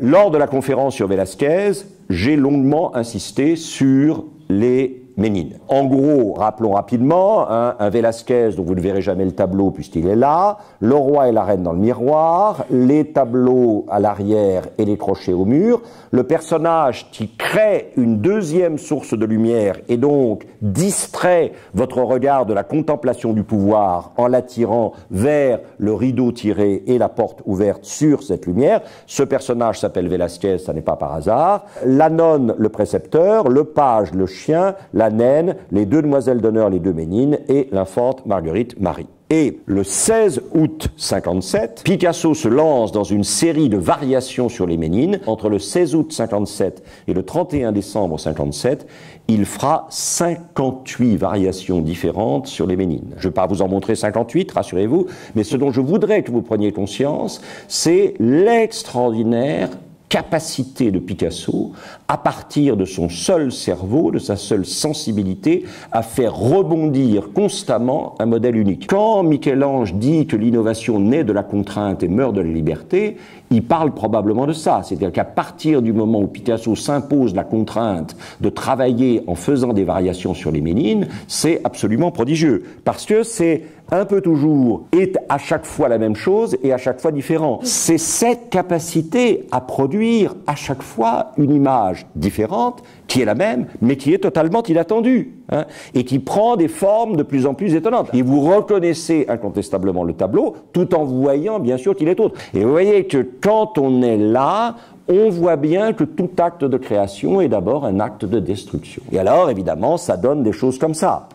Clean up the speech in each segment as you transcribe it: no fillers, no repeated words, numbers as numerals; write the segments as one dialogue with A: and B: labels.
A: Lors de la conférence sur Velázquez, j'ai longuement insisté sur les Ménines. En gros, rappelons rapidement, un Velázquez dont vous ne verrez jamais le tableau puisqu'il est là, le roi et la reine dans le miroir, les tableaux à l'arrière et les crochets au mur, le personnage qui crée une deuxième source de lumière et donc distrait votre regard de la contemplation du pouvoir en l'attirant vers le rideau tiré et la porte ouverte sur cette lumière. Ce personnage s'appelle Velázquez, ça n'est pas par hasard. La nonne, le précepteur, le page, le chien, la naine, les deux demoiselles d'honneur, les deux Ménines, et l'infante Marguerite Marie. Et le 16 août 57, Picasso se lance dans une série de variations sur les Ménines. Entre le 16 août 57 et le 31 décembre 57, il fera 58 variations différentes sur les Ménines. Je ne vais pas vous en montrer 58, rassurez-vous, mais ce dont je voudrais que vous preniez conscience, c'est l'extraordinaire capacité de Picasso, à partir de son seul cerveau, de sa seule sensibilité, à faire rebondir constamment un modèle unique. Quand Michel-Ange dit que l'innovation naît de la contrainte et meurt de la liberté, il parle probablement de ça. C'est-à-dire qu'à partir du moment où Picasso s'impose la contrainte de travailler en faisant des variations sur les Ménines, c'est absolument prodigieux. Parce que c'est un peu toujours, est à chaque fois la même chose et à chaque fois différent. C'est cette capacité à produire à chaque fois une image différente, qui est la même, mais qui est totalement inattendue, hein, et qui prend des formes de plus en plus étonnantes. Et vous reconnaissez incontestablement le tableau, tout en voyant bien sûr qu'il est autre. Et vous voyez que quand on est là, on voit bien que tout acte de création est d'abord un acte de destruction. Et alors, évidemment, ça donne des choses comme ça.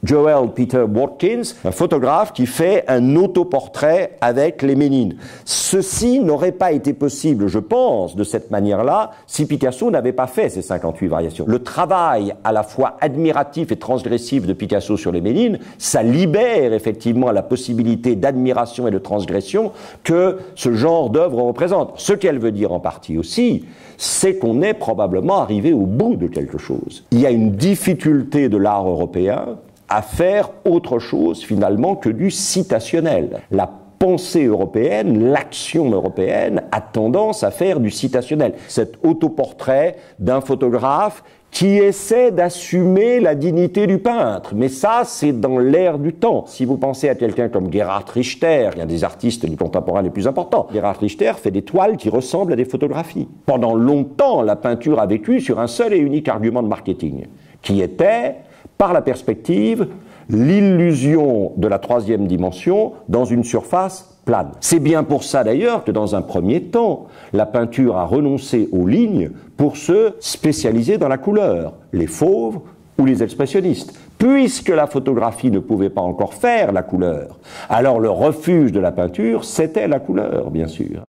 A: Joel Peter Watkins, un photographe qui fait un autoportrait avec les Ménines. Ceci n'aurait pas été possible, je pense, de cette manière-là, si Picasso n'avait pas fait ces 58 variations. Le travail à la fois admiratif et transgressif de Picasso sur les Ménines, ça libère effectivement la possibilité d'admiration et de transgression que ce genre d'œuvre représente. Ce qu'elle veut dire en partie aussi, c'est qu'on est probablement arrivé au bout de quelque chose. Il y a une difficulté de l'art européen à faire autre chose finalement que du citationnel. La pensée européenne, l'action européenne a tendance à faire du citationnel. Cet autoportrait d'un photographe qui essaie d'assumer la dignité du peintre. Mais ça, c'est dans l'air du temps. Si vous pensez à quelqu'un comme Gerhard Richter, il y a des artistes du contemporain les plus importants. Gerhard Richter fait des toiles qui ressemblent à des photographies. Pendant longtemps, la peinture a vécu sur un seul et unique argument de marketing, qui était, par la perspective, l'illusion de la troisième dimension dans une surface plane. C'est bien pour ça d'ailleurs que dans un premier temps, la peinture a renoncé aux lignes pour se spécialiser dans la couleur, les fauves ou les expressionnistes. Puisque la photographie ne pouvait pas encore faire la couleur, alors le refuge de la peinture, c'était la couleur, bien sûr.